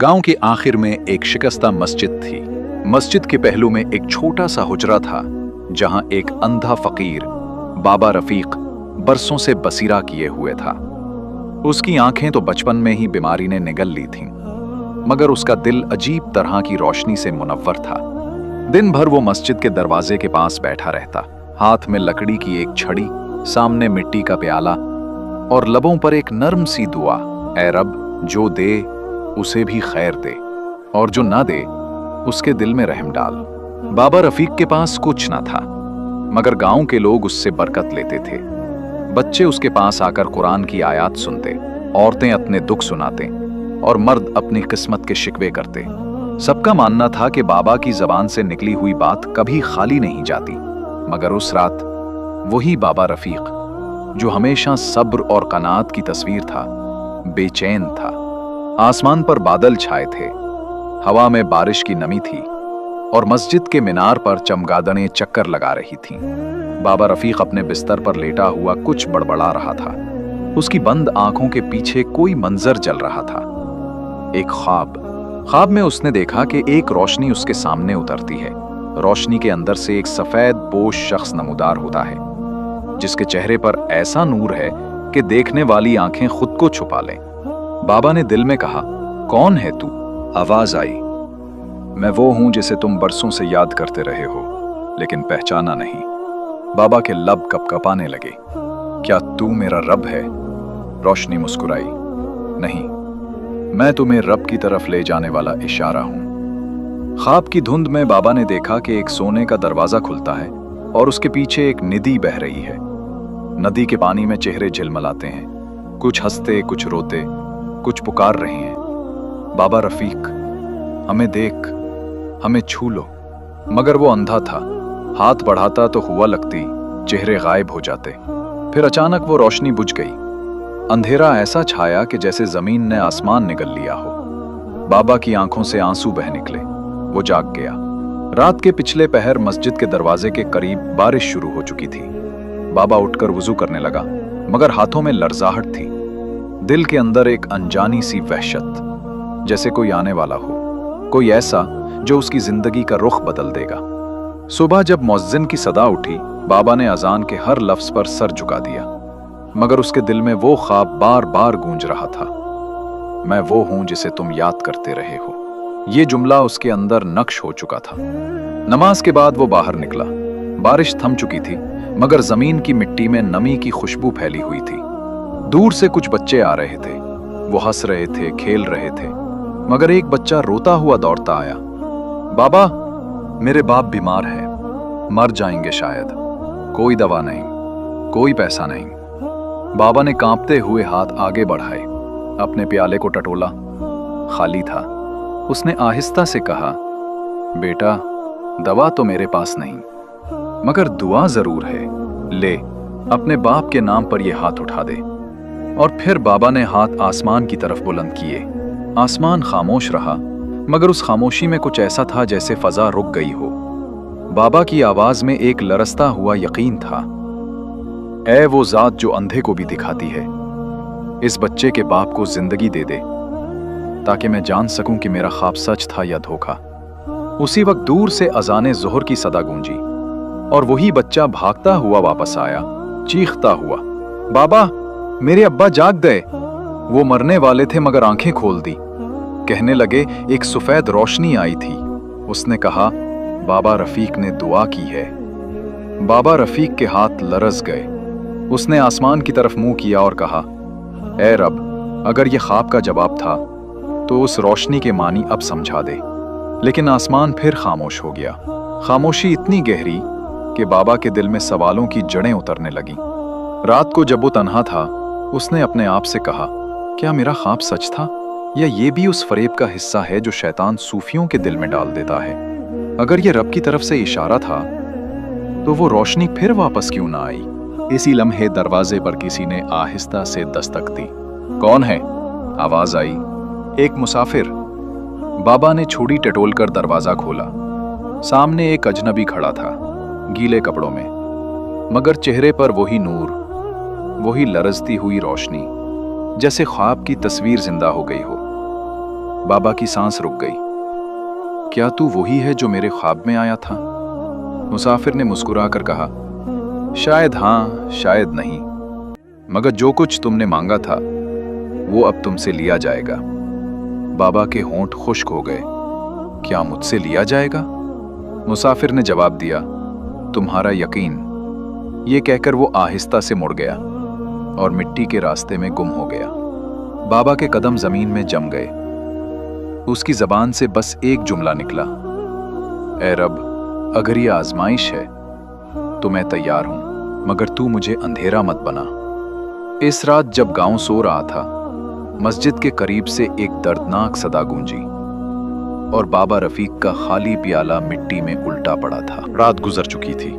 गांव के आखिर में एक शिकस्ता मस्जिद थी। मस्जिद के पहलू में एक छोटा सा हुजरा था जहां एक अंधा फकीर बाबा रफीक बरसों से बसीरा किए हुए था। उसकी आंखें तो बचपन में ही बीमारी ने निगल ली थीं, मगर उसका दिल अजीब तरह की रोशनी से मुनव्वर था। दिन भर वो मस्जिद के दरवाजे के पास बैठा रहता, हाथ में लकड़ी की एक छड़ी, सामने मिट्टी का प्याला और लबों पर एक नर्म सी दुआ, ऐ रब, जो दे उसे भी खैर दे और जो ना दे उसके दिल में रहम डाल। बाबा रफीक के पास कुछ ना था, मगर गांव के लोग उससे बरकत लेते थे। बच्चे उसके पास आकर कुरान की आयत सुनते, औरतें अपने दुख सुनाते और मर्द अपनी किस्मत के शिकवे करते। सबका मानना था कि बाबा की जबान से निकली हुई बात कभी खाली नहीं जाती। मगर उस रात वही बाबा रफीक, जो हमेशा सब्र और कनात की तस्वीर था, बेचैन था। आसमान पर बादल छाए थे, हवा में बारिश की नमी थी और मस्जिद के मीनार पर चमगादड़ें चक्कर लगा रही थीं। बाबा रफीक अपने बिस्तर पर लेटा हुआ कुछ बड़बड़ा रहा था। उसकी बंद आंखों के पीछे कोई मंजर जल रहा था, एक ख्वाब में उसने देखा कि एक रोशनी उसके सामने उतरती है। रोशनी के अंदर से एक सफेद पोश शख्स नमूदार होता है, जिसके चेहरे पर ऐसा नूर है कि देखने वाली आंखें खुद को छुपा लें। बाबा ने दिल में कहा, कौन है तू? आवाज आई, मैं वो हूं जिसे तुम बरसों से याद करते रहे हो, लेकिन पहचाना नहीं। बाबा के लब कपकपाने लगे। क्या तू मेरा रब है? रोशनी मुस्कुराई, नहीं, मैं तुम्हें रब की तरफ ले जाने वाला इशारा हूं। ख्वाब की धुंध में बाबा ने देखा कि एक सोने का दरवाजा खुलता है और उसके पीछे एक नदी बह रही है। नदी के पानी में चेहरे झिलमिलाते हैं, कुछ हंसते, कुछ रोते, कुछ पुकार रहे हैं, बाबा रफीक, हमें देख, हमें छू लो। मगर वो अंधा था, हाथ बढ़ाता तो हुआ लगती, चेहरे गायब हो जाते। फिर अचानक वो रोशनी बुझ गई। अंधेरा ऐसा छाया कि जैसे जमीन ने आसमान निगल लिया हो। बाबा की आंखों से आंसू बह निकले। वो जाग गया। रात के पिछले पहर मस्जिद के दरवाजे के करीब बारिश शुरू हो चुकी थी। बाबा उठकर वुजू करने लगा, मगर हाथों में लरजाहट थी। दिल के अंदर एक अनजानी सी वहशत, जैसे कोई आने वाला हो, कोई ऐसा जो उसकी जिंदगी का रुख बदल देगा। सुबह जब मुअज्जिन की सदा उठी, बाबा ने अजान के हर लफ्ज पर सर झुका दिया, मगर उसके दिल में वो ख्वाब बार बार गूंज रहा था, मैं वो हूं जिसे तुम याद करते रहे हो। ये जुमला उसके अंदर नक्श हो चुका था। नमाज के बाद वो बाहर निकला। बारिश थम चुकी थी, मगर जमीन की मिट्टी में नमी की खुशबू फैली हुई थी। दूर से कुछ बच्चे आ रहे थे। वो हंस रहे थे, खेल रहे थे, मगर एक बच्चा रोता हुआ दौड़ता आया। बाबा, मेरे बाप बीमार है, मर जाएंगे शायद, कोई दवा नहीं, कोई पैसा नहीं। बाबा ने कांपते हुए हाथ आगे बढ़ाए, अपने प्याले को टटोला, खाली था। उसने आहिस्ता से कहा, बेटा, दवा तो मेरे पास नहीं, मगर दुआ जरूर है, ले, अपने बाप के नाम पर यह हाथ उठा दे। और फिर बाबा ने हाथ आसमान की तरफ बुलंद किए। आसमान खामोश रहा, मगर उस खामोशी में कुछ ऐसा था जैसे फजा रुक गई हो। बाबा की आवाज में एक लरसता हुआ यकीन था, ऐ वो जात जो अंधे को भी दिखाती है, इस बच्चे के बाप को जिंदगी दे दे, ताकि मैं जान सकूं कि मेरा ख्वाब सच था या धोखा। उसी वक्त दूर से अजाने ज़ोहर की सदा गूंजी और वही बच्चा भागता हुआ वापस आया, चीखता हुआ, बाबा, मेरे अब्बा जाग गए। वो मरने वाले थे मगर आंखें खोल दी। कहने लगे, एक सफेद रोशनी आई थी। उसने कहा, बाबा रफीक ने दुआ की है। बाबा रफीक के हाथ लरस गए। उसने आसमान की तरफ मुंह किया और कहा, ऐ रब, अगर ये ख्वाब का जवाब था तो उस रोशनी के मानी अब समझा दे। लेकिन आसमान फिर खामोश हो गया। खामोशी इतनी गहरी कि बाबा के दिल में सवालों की जड़ें उतरने लगी। रात को जब वो तन्हा था, उसने अपने आप से कहा, क्या मेरा ख्वाब सच था, या ये भी उस फरेब का हिस्सा है जो शैतान सूफियों के दिल में डाल देता है? अगर ये रब की तरफ से इशारा था, तो वो रोशनी फिर वापस क्यों ना आई? इसी लम्हे दरवाजे पर किसी ने आहिस्ता से दस्तक दी। कौन है? आवाज आई, एक मुसाफिर। बाबा ने छुरी टटोलकर दरवाजा खोला। सामने एक अजनबी खड़ा था, गीले कपड़ों में, मगर चेहरे पर वही नूर, वही लरजती हुई रोशनी, जैसे ख्वाब की तस्वीर जिंदा हो गई हो। बाबा की सांस रुक गई। क्या तू वही है जो मेरे ख्वाब में आया था? मुसाफिर ने मुस्कुराकर कहा, शायद हाँ, शायद नहीं, मगर जो कुछ तुमने मांगा था वो अब तुमसे लिया जाएगा। बाबा के होंठ खुश्क हो गए। क्या मुझसे लिया जाएगा? मुसाफिर ने जवाब दिया, तुम्हारा यकीन। ये कहकर वो आहिस्ता से मुड़ गया और मिट्टी के रास्ते में गुम हो गया। बाबा के कदम जमीन में जम गए। उसकी जबान से बस एक जुमला निकला, ऐ रब, अगर ये आजमाइश है तो मैं तैयार हूं, मगर तू मुझे अंधेरा मत बना। इस रात जब गांव सो रहा था, मस्जिद के करीब से एक दर्दनाक सदा गूंजी और बाबा रफीक का खाली प्याला मिट्टी में उल्टा पड़ा था। रात गुजर चुकी थी।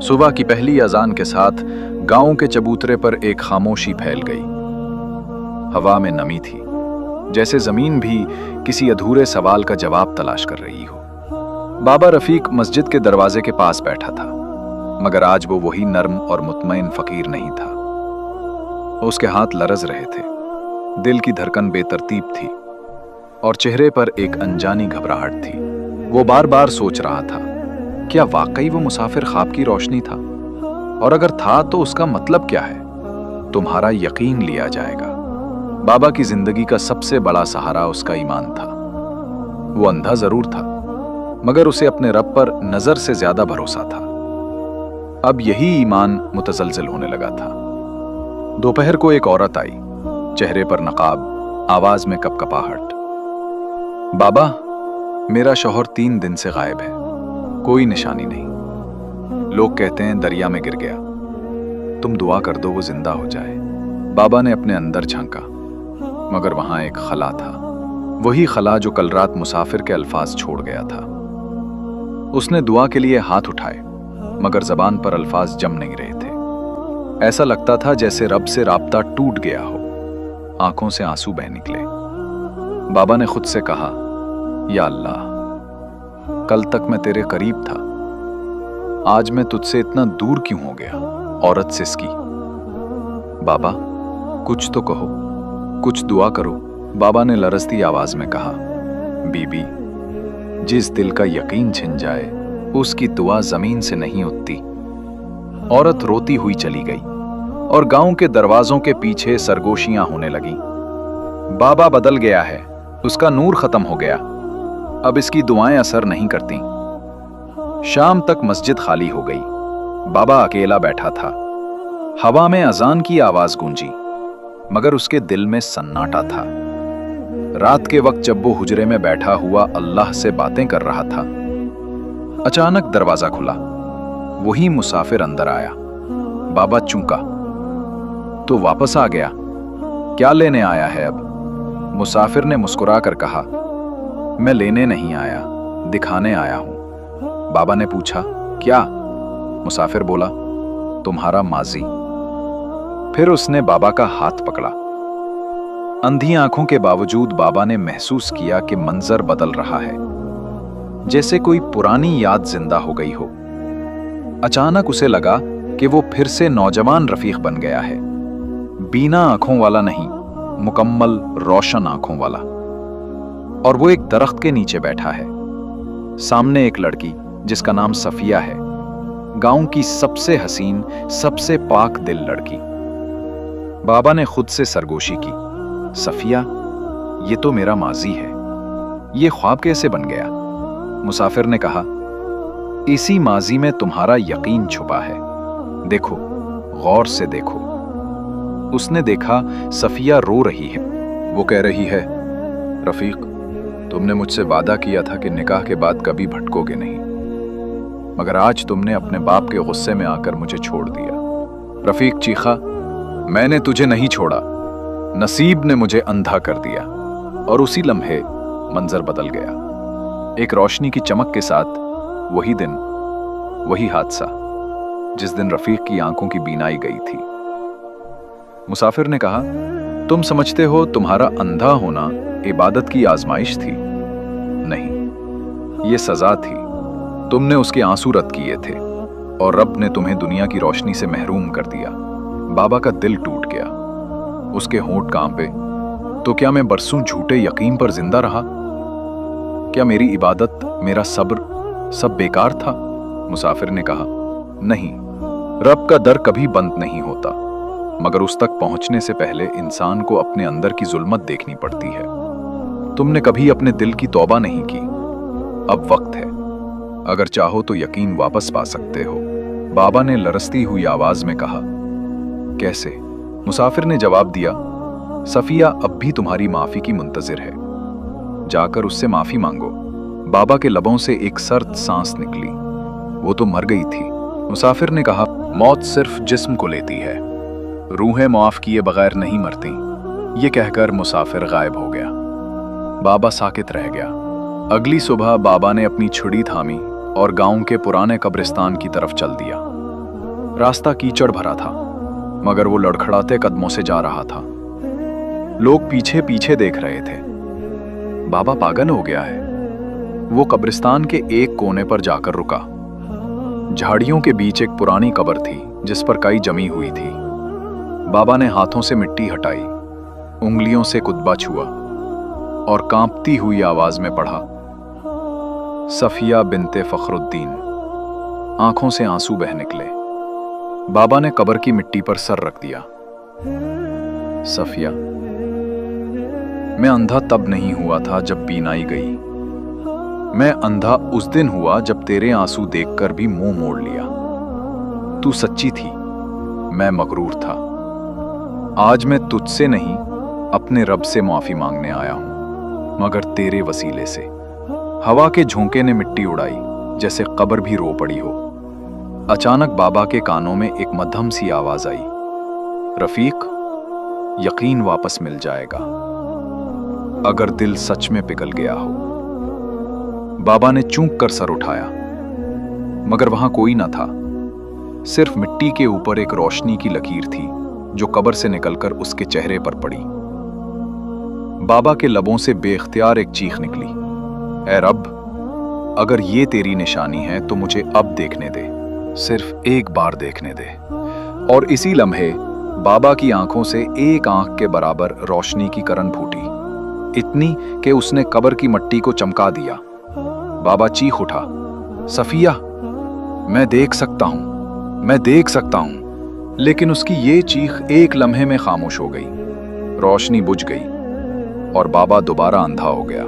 सुबह की पहली अजान के साथ गांव के चबूतरे पर एक खामोशी फैल गई। हवा में नमी थी, जैसे जमीन भी किसी अधूरे सवाल का जवाब तलाश कर रही हो। बाबा रफीक मस्जिद के दरवाजे के पास बैठा था, मगर आज वो वही नर्म और मुतमईन फकीर नहीं था। उसके हाथ लरज रहे थे, दिल की धड़कन बेतरतीब थी और चेहरे पर एक अनजानी घबराहट थी। वो बार बार सोच रहा था, क्या वाकई वो मुसाफिर ख्वाब की रोशनी था? और अगर था तो उसका मतलब क्या है? तुम्हारा यकीन लिया जाएगा। बाबा की जिंदगी का सबसे बड़ा सहारा उसका ईमान था। वो अंधा जरूर था, मगर उसे अपने रब पर नजर से ज्यादा भरोसा था। अब यही ईमान मुतजलजिल होने लगा था। दोपहर को एक औरत आई, चेहरे पर नकाब, आवाज में कपकपाहट। बाबा, मेरा शौहर 3 दिन से गायब है, कोई निशानी नहीं। लोग कहते हैं दरिया में गिर गया। तुम दुआ कर दो वो जिंदा हो जाए। बाबा ने अपने अंदर झांका, मगर वहां एक खला था, वही खला जो कल रात मुसाफिर के अल्फाज छोड़ गया था। उसने दुआ के लिए हाथ उठाए, मगर जबान पर अल्फाज जम नहीं रहे थे। ऐसा लगता था जैसे रब से राब्ता टूट गया हो। आंखों से आंसू बह निकले। बाबा ने खुद से कहा, या अल्लाह, कल तक मैं तेरे करीब था, आज मैं तुझसे इतना दूर क्यों हो गया? औरत सिसकी, बाबा कुछ तो कहो, कुछ दुआ करो। बाबा ने लरजती आवाज में कहा, बीबी, जिस दिल का यकीन छिन जाए उसकी दुआ जमीन से नहीं उठती। औरत रोती हुई चली गई और गांव के दरवाजों के पीछे सरगोशियां होने लगी। बाबा बदल गया है, उसका नूर खत्म हो गया, अब इसकी दुआएं असर नहीं करती। शाम तक मस्जिद खाली हो गई। बाबा अकेला बैठा था। हवा में अजान की आवाज गूंजी, मगर उसके दिल में सन्नाटा था। रात के वक्त जब वो हुजरे में बैठा हुआ अल्लाह से बातें कर रहा था, अचानक दरवाजा खुला। वही मुसाफिर अंदर आया। बाबा चूका तो वापस आ गया। क्या लेने आया है अब? मुसाफिर ने मुस्कुरा कर कहा, मैं लेने नहीं आया, दिखाने आया हूं। बाबा ने पूछा, क्या? मुसाफिर बोला, तुम्हारा माजी। फिर उसने बाबा का हाथ पकड़ा। अंधी आंखों के बावजूद बाबा ने महसूस किया कि मंजर बदल रहा है, जैसे कोई पुरानी याद जिंदा हो गई हो। अचानक उसे लगा कि वो फिर से नौजवान रफीक बन गया है। बीना आंखों वाला नहीं, मुकम्मल रोशन आंखों वाला। और वो एक दरख्त के नीचे बैठा है। सामने एक लड़की जिसका नाम सफिया है, गांव की सबसे हसीन, सबसे पाक दिल लड़की। बाबा ने खुद से सरगोशी की, सफिया, ये तो मेरा माजी है, ये ख्वाब कैसे बन गया? मुसाफिर ने कहा, इसी माजी में तुम्हारा यकीन छुपा है। देखो, गौर से देखो। उसने देखा सफिया रो रही है। वो कह रही है, रफीक, तुमने मुझसे वादा किया था कि निकाह के बाद कभी भटकोगे नहीं, मगर आज तुमने अपने बाप के गुस्से में आकर मुझे छोड़ दिया। रफीक चीखा, मैंने तुझे नहीं छोड़ा, नसीब ने मुझे अंधा कर दिया। और उसी लम्हे मंजर बदल गया। एक रोशनी की चमक के साथ वही दिन, वही हादसा जिस दिन रफीक की आंखों की बीनाई गई थी। मुसाफिर ने कहा, तुम समझते हो तुम्हारा अंधा होना इबादत की आजमाइश थी? नहीं, ये सजा थी। तुमने उसके आंसू रद्द किए थे और रब ने तुम्हें दुनिया की रोशनी से महरूम कर दिया। बाबा का दिल टूट गया, उसके होंठ कांपे, तो क्या मैं बरसों झूठे यकीन पर जिंदा रहा? क्या मेरी इबादत, मेरा सब्र सब बेकार था? मुसाफिर ने कहा, नहीं, रब का दर कभी बंद नहीं होता, मगर उस तक पहुंचने से पहले इंसान को अपने अंदर की जुल्मत देखनी पड़ती है। तुमने कभी अपने दिल की तौबा नहीं की। अब वक्त है, अगर चाहो तो यकीन वापस पा सकते हो। बाबा ने लरसती हुई आवाज में कहा। कैसे? मुसाफिर ने जवाब दिया, सफिया अब भी तुम्हारी माफी की मुंतजिर है, जाकर उससे माफी मांगो। बाबा के लबों से एक सर्द सांस निकली। वो तो मर गई थी। मुसाफिर ने कहा, मौत सिर्फ जिस्म को लेती है, रूहें माफ किए बगैर नहीं मरती। ये कहकर मुसाफिर गायब हो गया। बाबा साकित रह गया। अगली सुबह बाबा ने अपनी छुरी थामी और गांव के पुराने कब्रिस्तान की तरफ चल दिया। रास्ता कीचड़ भरा था, मगर वो लड़खड़ाते कदमों से जा रहा था। लोग पीछे पीछे देख रहे थे। बाबा पागल हो गया है। वो कब्रिस्तान के एक कोने पर जाकर रुका। झाड़ियों के बीच एक पुरानी कब्र थी जिस पर काई जमी हुई थी। बाबा ने हाथों से मिट्टी हटाई, उंगलियों से कुतबा छुआ और कांपती हुई आवाज में पढ़ा, सफिया बिनते फखरुद्दीन। आंखों से आंसू बह निकले। बाबा ने कब्र की मिट्टी पर सर रख दिया। सफिया, मैं अंधा तब नहीं हुआ था जब बीनाई गई। मैं अंधा उस दिन हुआ जब तेरे आंसू देखकर भी मुंह मोड़ लिया। तू सच्ची थी, मैं मगरूर था। आज मैं तुझसे नहीं, अपने रब से माफी मांगने आया हूं, मगर तेरे वसीले से। हवा के झोंके ने मिट्टी उड़ाई, जैसे कब्र भी रो पड़ी हो। अचानक बाबा के कानों में एक मध्यम सी आवाज आई, रफीक, यकीन वापस मिल जाएगा अगर दिल सच में पिघल गया हो। बाबा ने चूक कर सर उठाया, मगर वहां कोई न था। सिर्फ मिट्टी के ऊपर एक रोशनी की लकीर थी जो कब्र से निकलकर उसके चेहरे पर पड़ी। बाबा के लबों से बेख्तियार एक चीख निकली, ऐ रब, अगर ये तेरी निशानी है तो मुझे अब देखने दे, सिर्फ एक बार देखने दे। और इसी लम्हे बाबा की आंखों से एक आंख के बराबर रोशनी की किरण फूटी, इतनी कि उसने कब्र की मिट्टी को चमका दिया। बाबा चीख उठा, सफिया, मैं देख सकता हूं, मैं देख सकता हूं। लेकिन उसकी ये चीख एक लम्हे में खामोश हो गई। रोशनी बुझ गई और बाबा दोबारा अंधा हो गया।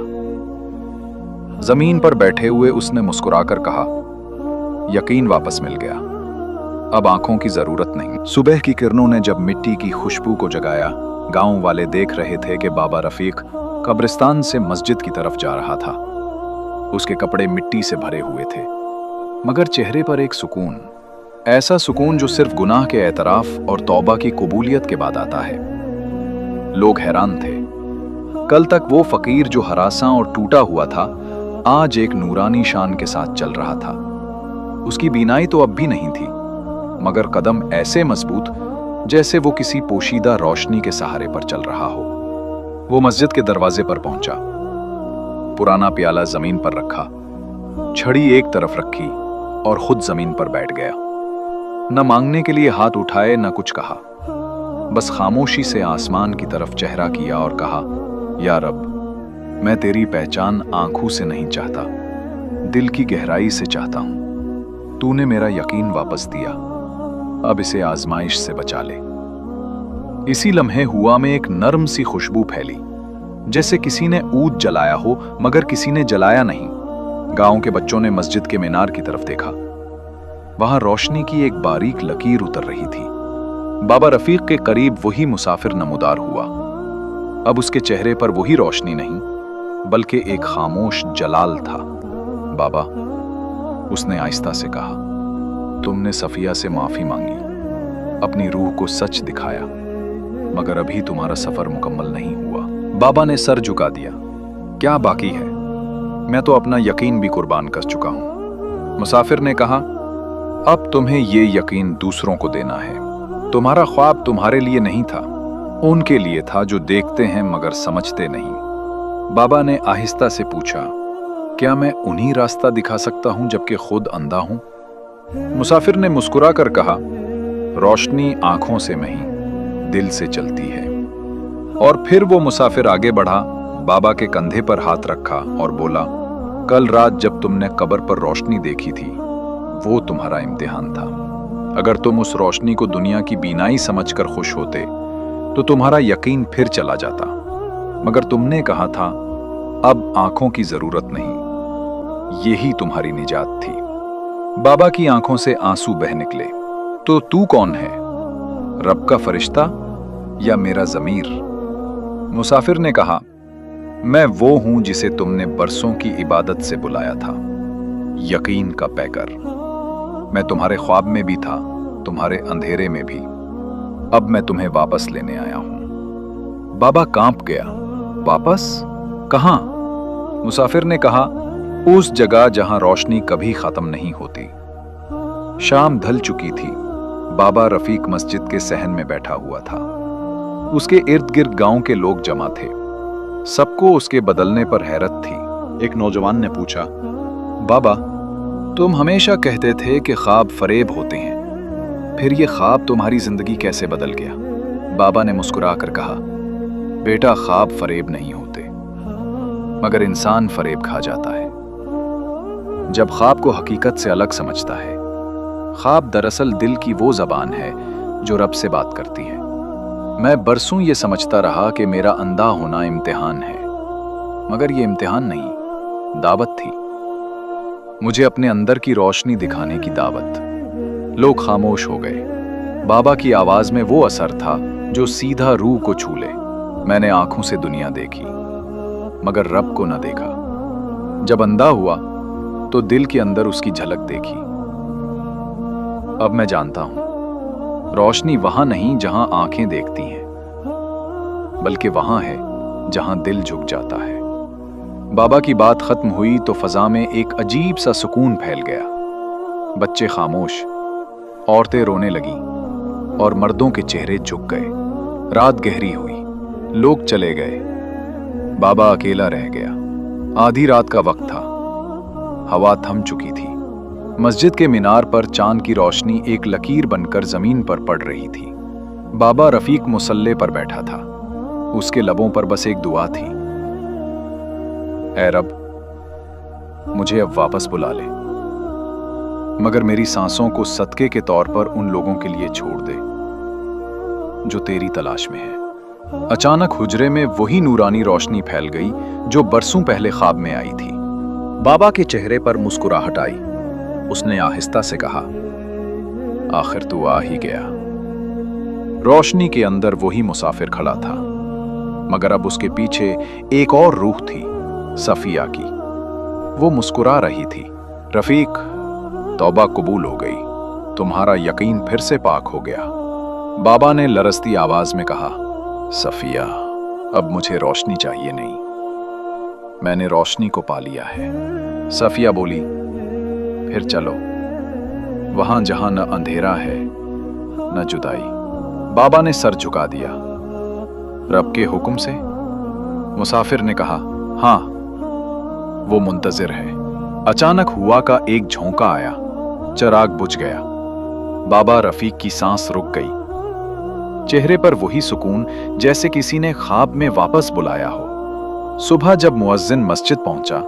जमीन पर बैठे हुए उसने मुस्कुराकर कहा, यकीन वापस मिल गया, अब आंखों की जरूरत नहीं। सुबह की किरणों ने जब मिट्टी की खुशबू को जगाया, गांव वाले देख रहे थे कि बाबा रफीक कब्रिस्तान से मस्जिद की तरफ जा रहा था। उसके कपड़े मिट्टी से भरे हुए थे, मगर चेहरे पर एक सुकून, ऐसा सुकून जो सिर्फ गुनाह के एतराफ और तौबा की कबूलियत के बाद आता है। लोग हैरान थे। कल तक वो फकीर जो हरासा और टूटा हुआ था, आज एक नूरानी शान के साथ चल रहा था। उसकी बीनाई तो अब भी नहीं थी, मगर कदम ऐसे मजबूत जैसे वो किसी पोशीदा रोशनी के सहारे पर चल रहा हो। वो मस्जिद के दरवाजे पर पहुंचा, पुराना प्याला जमीन पर रखा, छड़ी एक तरफ रखी और खुद जमीन पर बैठ गया। न मांगने के लिए हाथ उठाए, न कुछ कहा, बस खामोशी से आसमान की तरफ चेहरा किया और कहा, या रब, मैं तेरी पहचान आंखों से नहीं चाहता, दिल की गहराई से चाहता हूं। तूने मेरा यकीन वापस दिया, अब इसे आजमाइश से बचा ले। इसी लम्हे हुआ में एक नर्म सी खुशबू फैली, जैसे किसी ने ऊद जलाया हो मगर किसी ने जलाया नहीं। गांव के बच्चों ने मस्जिद के मीनार की तरफ देखा। वहां रोशनी की एक बारीक लकीर उतर रही थी। बाबा रफीक के करीब वही मुसाफिर नमूदार हुआ। अब उसके चेहरे पर वही रोशनी नहीं, बल्कि एक खामोश जलाल था। बाबा, उसने आहिस्ता से कहा, तुमने सफिया से माफी मांगी, अपनी रूह को सच दिखाया, मगर अभी तुम्हारा सफर मुकम्मल नहीं हुआ। बाबा ने सर झुका दिया। क्या बाकी है? मैं तो अपना यकीन भी कुर्बान कर चुका हूं। मुसाफिर ने कहा, अब तुम्हें ये यकीन दूसरों को देना है। तुम्हारा ख्वाब तुम्हारे लिए नहीं था, उनके लिए था जो देखते हैं मगर समझते नहीं। बाबा ने आहिस्ता से पूछा, क्या मैं उन्हीं रास्ता दिखा सकता हूं जबकि खुद अंधा हूं? मुसाफिर ने मुस्कुरा कर कहा, रोशनी आंखों से नहीं, दिल से चलती है, और फिर वो मुसाफिर आगे बढ़ा, बाबा के कंधे पर हाथ रखा और बोला, कल रात जब तुमने कब्र पर रोशनी देखी थी, वो तुम्हारा इम्तिहान था। अगर तुम उस रोशनी को दुनिया की बीनाई समझकर खुश होते तो तुम्हारा यकीन फिर चला जाता, मगर तुमने कहा था अब आंखों की जरूरत नहीं, यही तुम्हारी निजात थी। बाबा की आंखों से आंसू बह निकले। तो तू कौन है, रब का फरिश्ता या मेरा जमीर? मुसाफिर ने कहा, मैं वो हूं जिसे तुमने बरसों की इबादत से बुलाया था, यकीन का पैकर। मैं तुम्हारे ख्वाब में भी था, तुम्हारे अंधेरे में भी। अब मैं तुम्हें वापस लेने आया हूं। बाबा कांप गया। वापस? कहां? मुसाफिर ने कहा, उस जगह जहां रोशनी कभी खत्म नहीं होती। शाम ढल चुकी थी। बाबा रफीक मस्जिद के सहन में बैठा हुआ था। उसके इर्द गिर्द गांव के लोग जमा थे। सबको उसके बदलने पर हैरत थी। एक नौजवान ने पूछा, बाबा, तुम हमेशा कहते थे कि ख्वाब फरेब होते हैं, फिर ये ख्वाब तुम्हारी जिंदगी कैसे बदल गया? बाबा ने मुस्कुराकर कहा, बेटा, ख्वाब फरेब नहीं होते, मगर इंसान फरेब खा जाता है जब ख्वाब को हकीकत से अलग समझता है। ख्वाब दरअसल दिल की वो जबान है जो रब से बात करती है। मैं बरसों ये समझता रहा कि मेरा अंधा होना इम्तिहान है, मगर ये इम्तिहान नहीं, दावत थी। मुझे अपने अंदर की रोशनी दिखाने की दावत। लोग खामोश हो गए। बाबा की आवाज में वो असर था जो सीधा रूह को छू ले। मैंने आंखों से दुनिया देखी, मगर रब को न देखा। जब अंधा हुआ तो दिल के अंदर उसकी झलक देखी। अब मैं जानता हूं, रोशनी वहां नहीं जहां आंखें देखती हैं, बल्कि वहां है जहां दिल झुक जाता है। बाबा की बात खत्म हुई तो फजा में एक अजीब सा सुकून फैल गया। बच्चे खामोश, औरतें रोने लगीं और मर्दों के चेहरे झुक गए। रात गहरी हुई, लोग चले गए। बाबा अकेला रह गया। आधी रात का वक्त था। हवा थम चुकी थी। मस्जिद के मीनार पर चांद की रोशनी एक लकीर बनकर जमीन पर पड़ रही थी। बाबा रफीक मुसल्ले पर बैठा था। उसके लबों पर बस एक दुआ थी, ऐ रब, मुझे अब वापस बुला ले, मगर मेरी सांसों को सदके के तौर पर उन लोगों के लिए छोड़ दे जो तेरी तलाश में है। अचानक हुजरे में वही नूरानी रोशनी फैल गई जो बरसों पहले ख्वाब में आई थी। बाबा के चेहरे पर मुस्कुराहट आई। उसने आहिस्ता से कहा, आखिर तू आ ही गया। रोशनी के अंदर वही मुसाफिर खड़ा था, मगर अब उसके पीछे एक और रूह थी, सफिया की। वो मुस्कुरा रही थी। रफीक, तौबा कबूल हो गई, तुम्हारा यकीन फिर से पाक हो गया। बाबा ने लरसती आवाज में कहा, सफिया, अब मुझे रोशनी चाहिए नहीं, मैंने रोशनी को पा लिया है। सफिया बोली, फिर चलो वहां जहां न अंधेरा है न जुदाई। बाबा ने सर झुका दिया। रब के हुक्म से? मुसाफिर ने कहा, हां, वो मुंतजिर है। अचानक हुआ का एक झोंका आया, चिराग बुझ गया। बाबा रफीक की सांस रुक गई। चेहरे पर वही सुकून जैसे किसी ने ख्वाब में वापस बुलाया हो। सुबह जब मुअज्जिन मस्जिद पहुंचा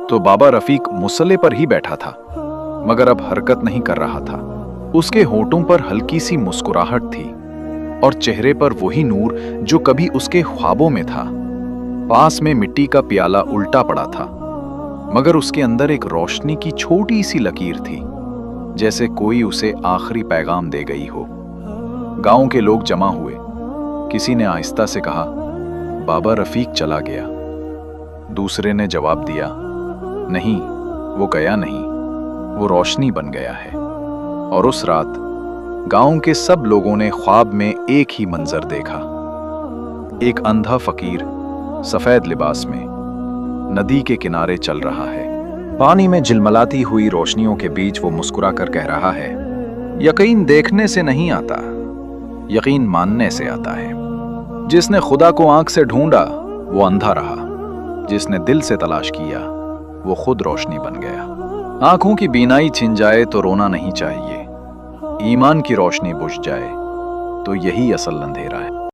तो बाबा रफीक मुसल्ले पर ही बैठा था, मगर अब हरकत नहीं कर रहा था। उसके होठों पर हल्की सी मुस्कुराहट थी और चेहरे पर वही नूर जो कभी उसके ख्वाबों में था। पास में मिट्टी का प्याला उल्टा पड़ा था, मगर उसके अंदर एक रोशनी की छोटी सी लकीर थी, जैसे कोई उसे आखिरी पैगाम दे गई हो। गांव के लोग जमा हुए। किसी ने आहिस्ता से कहा, बाबा रफीक चला गया। दूसरे ने जवाब दिया, नहीं, वो गया नहीं, वो रोशनी बन गया है। और उस रात गांव के सब लोगों ने ख्वाब में एक ही मंजर देखा। एक अंधा फकीर सफेद लिबास में नदी के किनारे चल रहा है। पानी में झिलमिलाती हुई रोशनियों के बीच वो मुस्कुरा कर कह रहा है, यकीन देखने से नहीं आता, यकीन मानने से आता है। जिसने खुदा को आंख से ढूंढा वो अंधा रहा, जिसने दिल से तलाश किया वो खुद रोशनी बन गया। आंखों की बीनाई छिन जाए तो रोना नहीं चाहिए, ईमान की रोशनी बुझ जाए तो यही असल अंधेरा है।